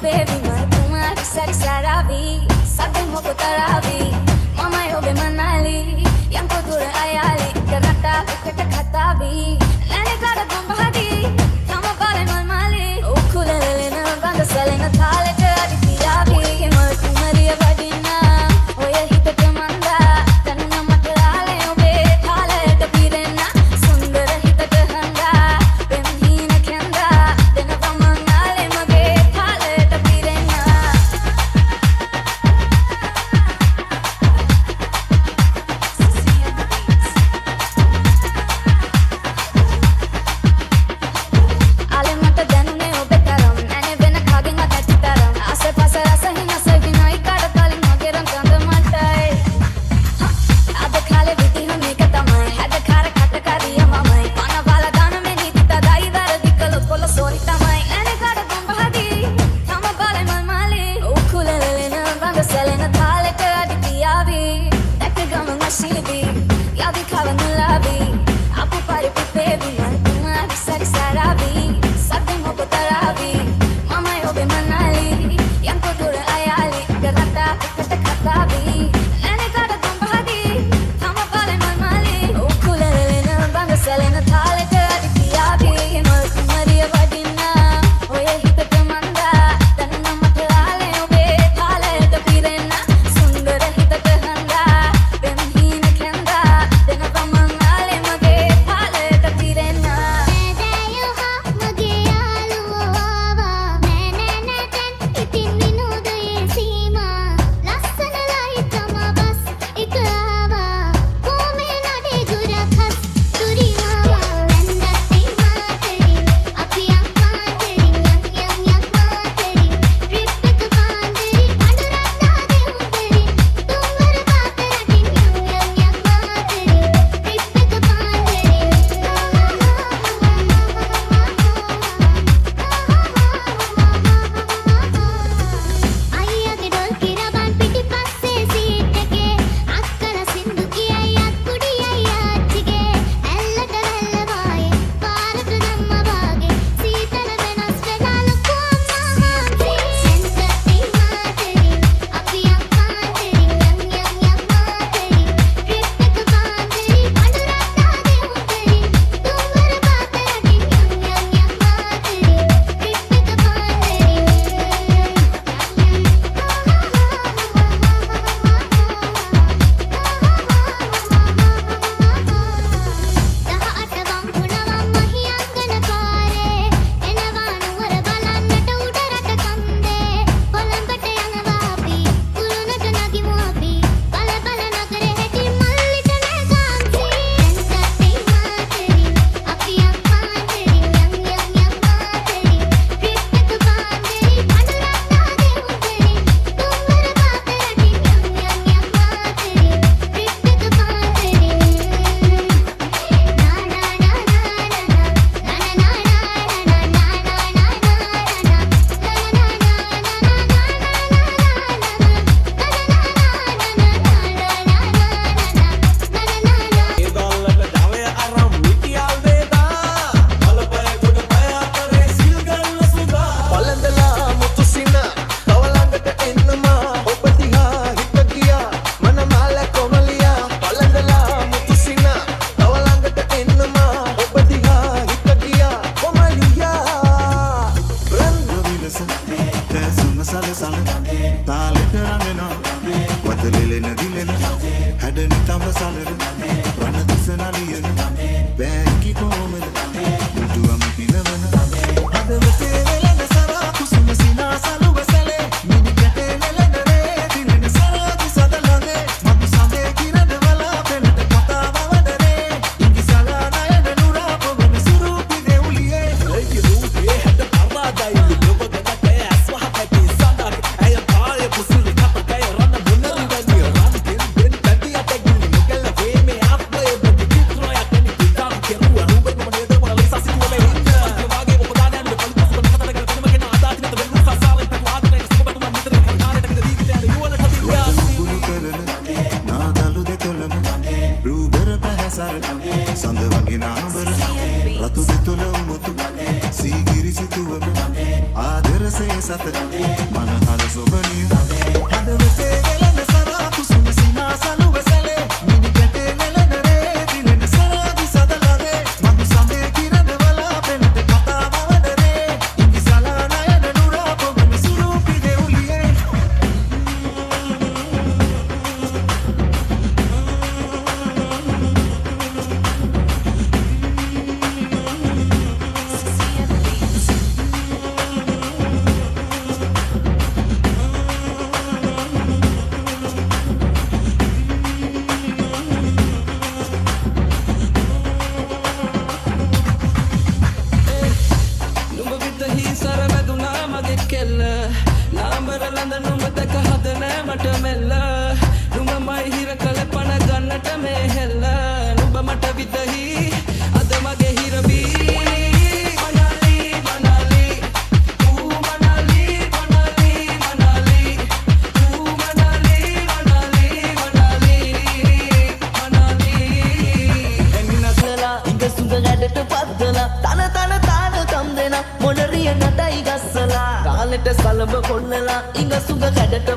baby mar tumhari sari saravi sadin hoko taravi mama yobe manali yanko dur ayali karata ukata khatavi lane kara gumbadi tama bale malmali ukulele na ganda salena thalete aditiyavi mar tumhari vadina oya hitata manda tanna matale obe thalete pirena sundara hitata hanga benhina kenda denava manale mage thalete pirena ale mata danune obe taram nane vena khagen adati taram ase pase rasa hina savinai kada kali mageram kanda matai ada khale viti hame katamai ada khara khata kariya mamai pana wala dana me nitita dai dar dikalo kola sori tamai ane kada gumbadi tama bale malmali ukulele na banga selena thalete aditiyavi takagam mashidi yadi khala nulavi apu pare baby mar tumhari sari saravi sadin hoko taravi mama yobe manali yanko dur ayali karata ukata khatavi lane kada gumbadi tama bale malmali ukulele na banga selena thalete aditiyavi mar tumhari vadina oya hitata manda tanna matale obe thalete pirena sundara hitata hanga benhina kenda denava manale mage thalete pirena නෑදෑයෝ මගේ යාළුවෝ ආවා නෑ නැතෙන් ඉතින් විනෝදයේ සීමා ලස්සන ලයිටම bus එක ආවා කොමේ නඩේ ගුරකස් දුරිමාවා වැන්දත්තේ මාතරින් අපි අම්මාතරින් යම් මාතරින් ට්‍රිප් එක පාන්දරින් අඬරන්නා දෙවුන්දරින් තුන්වර පාතරටින් යම් මාතරින් ට්‍රිප් එක අයියාගේ ඩොල් කිරබන් පිටිපස්සේ සීට් එකේ අක්කල සින්දු කියයි අක්කුඩියයි ආච්චිගේ ඇල්ලට වැල්ලවායේ පාරට ධම්ම වාගේ සීතල වෙනස් වෙලා ලොකු අම්මා මාන්සි සෙන්සත්තේ මාතරින් අපි අම්මාතරින් යම් මාතරින් ට්‍රිප් එක පාන්දරින් අඬරන්නා දෙවුන්දරින් තුන්වර පාතරටින් යම් මාතරින් ට්‍රිප් එක දහඅට වම් පුනවම් මහියංගන පාරේ එනවා නුවර බලන්නට උඩරට කන්දේ කොළඹට යනවා අපි කුළුණට නගිමු අපි බල බල නගරේ හැටි මල්ලිට නෑ කාන්සි සෙන්සත්තේ මාතරින් අපි අම්මාතරින් යම් මාතරින් ට්‍රිප් එක පාන්දරින් අඬරන්නා දෙවුන්දරින් තුන්වර පාතරටින් යම් මාතරින් ට්‍රිප් එක ඒ දල්ලට ජවය අරම් මිටියල් වේදා බලපය ගොඩ පය අතරේ සිල් ගන්න සුදා පළඳලා මුතු සින තව ළඟට එන්නමා ඔබ දිහා හිත ගියා මනමාල කොමලියා පළඳලා මුතු සින තව ළඟට එන්නමා ඔබ දිහා හිත ගියා කොමලියා බ්‍රන්ද විලස තැසුම සලසන තාලෙට රඟනවා වතලෙලෙන දිලෙන හැඩනි තම සලර වන දිසන ලියන බෑගි කොමද මුටුවම පිනවන හදවතේ වෙලෙන සරා කුසුම සිනා සලුව සැලේ මිනි කැටේ නෙලෙන රේ දිලෙන සරාදි සදලනේ මතු සඳේ කිරණ වලා පෙළට කතාව වදනේ ඉඟි සලා නයන නුරා පොවන සුරූපි දෙවුලියේ ඒකේ රූපේ හැඩ පරාදයි ලොබගතේ අස්වහකේ සඳක් ඇය පාය කුසුලි කපකේ රන මුනරි වගේ රන් දෙන් දෙන් පැටි අතගිලි මොකල වේමේ ආප්පේ බදි කිත්‍රෝය කනි කිතාම් කෙරුවා රූපේ මොනේ දවල ලසසි තුමේ හින්ද වාගේ ඔබදානන් දෙපල් කුසුබ කතර කර තම කෙනා ආදාති නත වෙන්න සසාලෙන් පෙක් වාදනේ සුබතුම මිතර කන්නාරට කද දීගිට යන යුවල තදියා කුළු කරන නාදලු දෙතොලම රූබර පැහැසර සඳ වගේ නාඹර රතු දෙතොල මුතු සීගිරි සිතුවම ආදර රසේ සත මනහර සොබනිය හදවතේ වෙලෙන සරා කුසුම සිනාසලුව සැලේ මිනි කැටේ නෙලන රේ දිලෙන සරාදි සදලරේ මඟු සඳේ කිරණ වලා පෙනට කතාව වඩරේ ඉතිසලා නයන නුරා පොගන සුරූපි දෙවුලියේ සලඹ කොල්ලලා ඉඟ සුඟ කැඩට